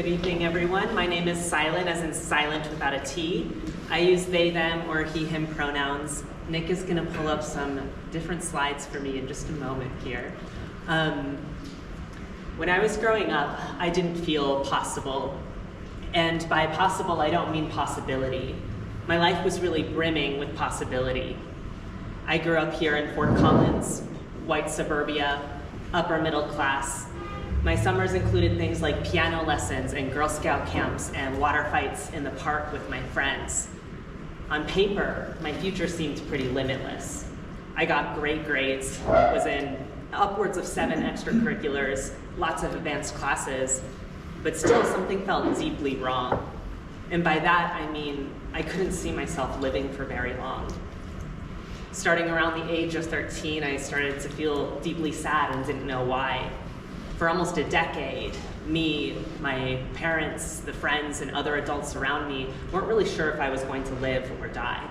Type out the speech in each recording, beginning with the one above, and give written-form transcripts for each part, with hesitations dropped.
Good evening, everyone. My name is Silen, as in silent without a T. I use they, them, or he, him pronouns. Nick is going to pull up some different slides for me in just a moment here. When I was growing up, I didn't feel possible. And by possible, I don't mean possibility. My life was really brimming with possibility. I grew up here in Fort Collins, white suburbia, upper middle class. My summers included things like piano lessons and Girl Scout camps and water fights in the park with my friends. On paper, my future seemed pretty limitless. I got great grades, was in upwards of 7 extracurriculars, lots of advanced classes, but still something felt deeply wrong. And by that, I mean, I couldn't see myself living for very long. Starting around the age of 13, I started to feel deeply sad and didn't know why. For almost a decade, me, my parents, the friends, and other adults around me weren't really sure if I was going to live or die.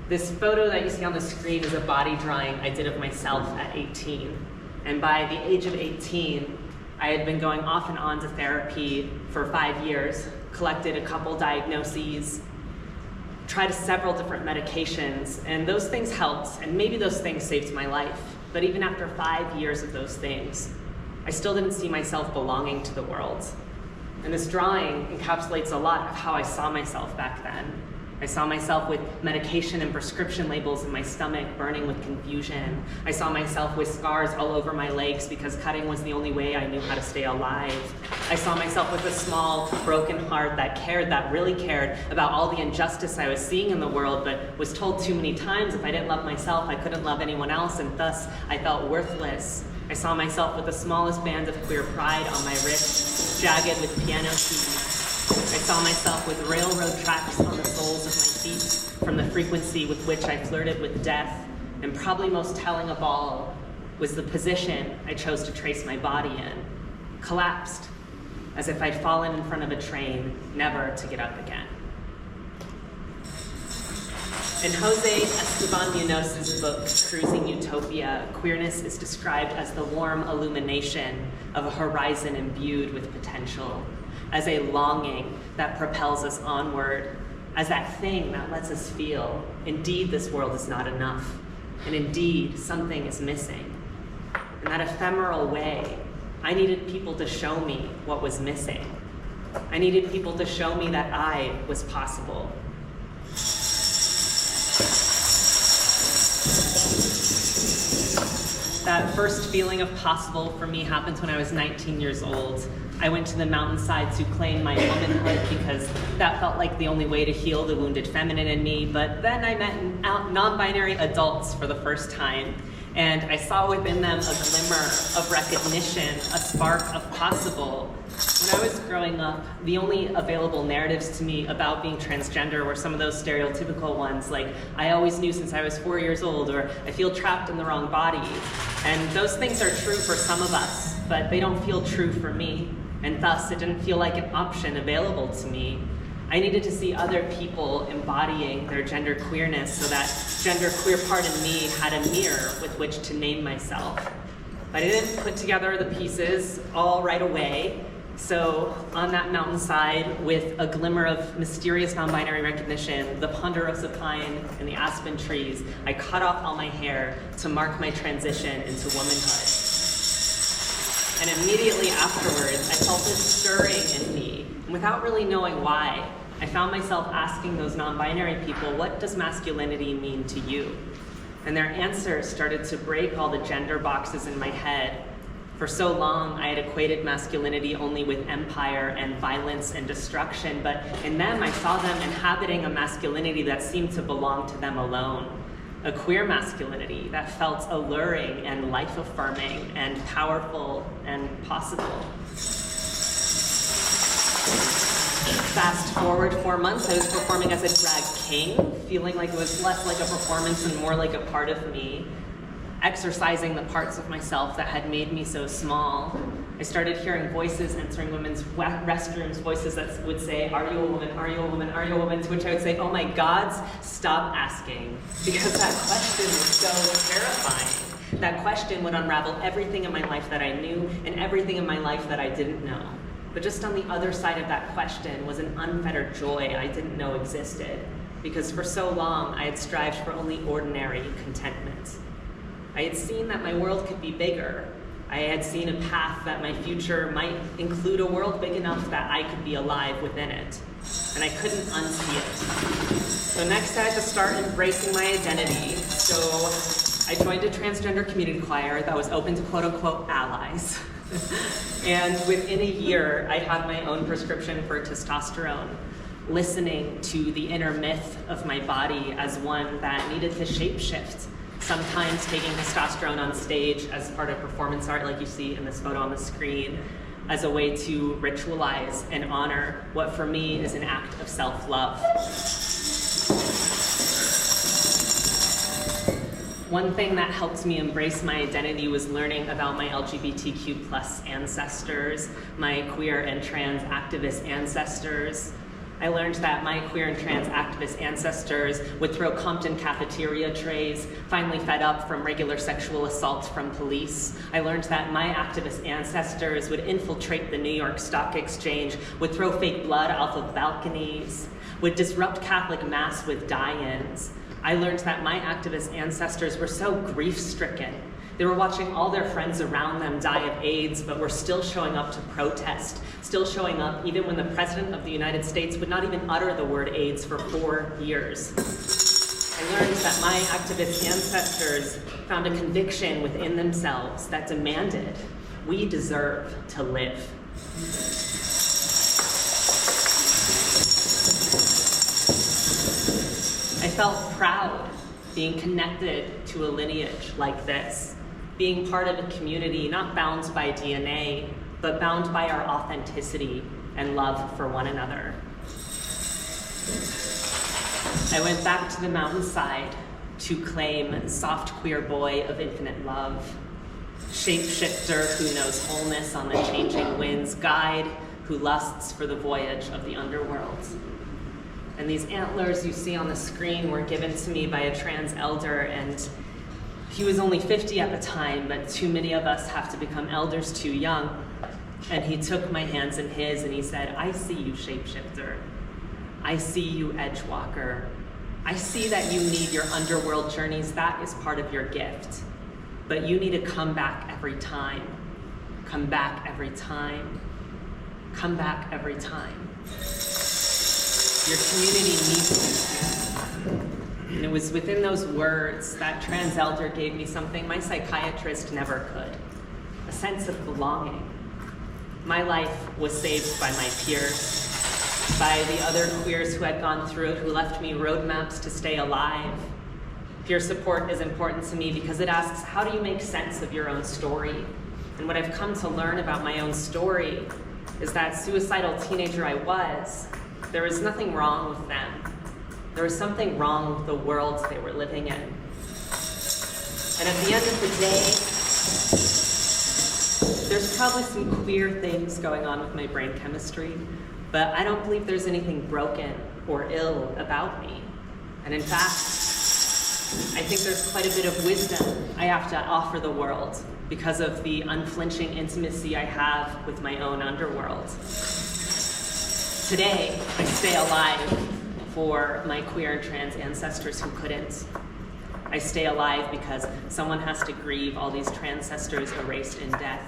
This photo that you see on the screen is a body drawing I did of myself at 18. And by the age of 18, I had been going off and on to therapy for 5 years, collected a couple diagnoses, tried several different medications, and those things helped, and maybe those things saved my life. But even after 5 years of those things, I still didn't see myself belonging to the world. And this drawing encapsulates a lot of how I saw myself back then. I saw myself with medication and prescription labels in my stomach, burning with confusion. I saw myself with scars all over my legs because cutting was the only way I knew how to stay alive. I saw myself with a small, broken heart that really cared about all the injustice I was seeing in the world, but was told too many times if I didn't love myself, I couldn't love anyone else, and thus I felt worthless. I saw myself with the smallest band of queer pride on my wrist, jagged with piano keys. I saw myself with railroad tracks on the soles of my feet from the frequency with which I flirted with death, and probably most telling of all was the position I chose to trace my body in, collapsed, as if I'd fallen in front of a train, never to get up again. In Jose Esteban Munoz's book, Cruising Utopia, queerness is described as the warm illumination of a horizon imbued with potential, as a longing that propels us onward, as that thing that lets us feel, indeed, this world is not enough, and indeed, something is missing. In that ephemeral way, I needed people to show me what was missing. I needed people to show me that I was possible. That first feeling of possible for me happened when I was 19 years old. I went to the mountainside to claim my womanhood because that felt like the only way to heal the wounded feminine in me. But then I met non-binary adults for the first time, and I saw within them a glimmer of recognition, a spark of possible. When I was growing up, the only available narratives to me about being transgender were some of those stereotypical ones, like I always knew since I was 4 years old, or I feel trapped in the wrong body. And those things are true for some of us, but they don't feel true for me. And thus, it didn't feel like an option available to me. I needed to see other people embodying their gender queerness so that gender queer part in me had a mirror with which to name myself. But I didn't put together the pieces all right away. So on that mountainside, with a glimmer of mysterious non-binary recognition, the ponderosa pine and the aspen trees, I cut off all my hair to mark my transition into womanhood. And immediately afterwards, I felt this stirring in me. And without really knowing why, I found myself asking those non-binary people, what does masculinity mean to you? And their answers started to break all the gender boxes in my head. For so long, I had equated masculinity only with empire and violence and destruction, but in them, I saw them inhabiting a masculinity that seemed to belong to them alone. A queer masculinity that felt alluring and life-affirming and powerful and possible. Fast forward 4 months, I was performing as a drag king, feeling like it was less like a performance and more like a part of me, exercising the parts of myself that had made me so small. I started hearing voices entering women's restrooms, voices that would say, "Are you a woman? Are you a woman? Are you a woman?" To which I would say, "Oh my gods, stop asking." Because that question was so terrifying. That question would unravel everything in my life that I knew and everything in my life that I didn't know. But just on the other side of that question was an unfettered joy I didn't know existed, because for so long I had strived for only ordinary contentment. I had seen that my world could be bigger. I had seen a path that my future might include a world big enough that I could be alive within it. And I couldn't unsee it. So next I had to start embracing my identity. So I joined a transgender community choir that was open to quote-unquote allies. And within a year, I had my own prescription for testosterone, listening to the inner myth of my body as one that needed to shapeshift, sometimes taking testosterone on stage as part of performance art, like you see in this photo on the screen, as a way to ritualize and honor what for me is an act of self-love. One thing that helped me embrace my identity was learning about my LGBTQ plus ancestors, my queer and trans activist ancestors. I learned that my queer and trans activist ancestors would throw Compton cafeteria trays, finally fed up from regular sexual assault from police. I learned that my activist ancestors would infiltrate the New York Stock Exchange, would throw fake blood off of balconies, would disrupt Catholic Mass with die-ins. I learned that my activist ancestors were so grief-stricken. They were watching all their friends around them die of AIDS, but were still showing up to protest, still showing up even when the President of the United States would not even utter the word AIDS for 4 years. I learned that my activist ancestors found a conviction within themselves that demanded, we deserve to live. I felt proud being connected to a lineage like this, being part of a community not bound by DNA, but bound by our authenticity and love for one another. I went back to the mountainside to claim soft queer boy of infinite love, shapeshifter who knows wholeness on the changing winds, guide who lusts for the voyage of the underworld. And these antlers you see on the screen were given to me by a trans elder, and he was only 50 at the time, but too many of us have to become elders too young. And he took my hands in his and he said, I see you, shapeshifter. I see you, edgewalker. I see that you need your underworld journeys. That is part of your gift. But you need to come back every time. Come back every time. Come back every time. Your community needs you. And it was within those words that trans elder gave me something my psychiatrist never could, a sense of belonging. My life was saved by my peers, by the other queers who had gone through it, who left me roadmaps to stay alive. Peer support is important to me because it asks, how do you make sense of your own story? And what I've come to learn about my own story is that suicidal teenager I was, there was nothing wrong with them. There was something wrong with the world they were living in. And at the end of the day, there's probably some queer things going on with my brain chemistry, but I don't believe there's anything broken or ill about me. And in fact, I think there's quite a bit of wisdom I have to offer the world because of the unflinching intimacy I have with my own underworld. Today, I stay alive for my queer and trans ancestors who couldn't. I stay alive because someone has to grieve all these transcestors erased in death.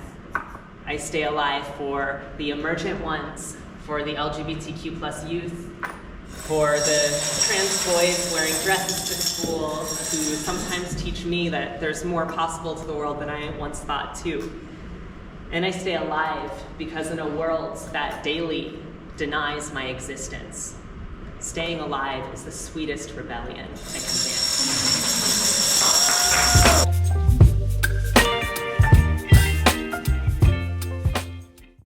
I stay alive for the emergent ones, for the LGBTQ plus youth, for the trans boys wearing dresses to school who sometimes teach me that there's more possible to the world than I once thought too. And I stay alive because in a world that daily denies my existence, staying alive is the sweetest rebellion I can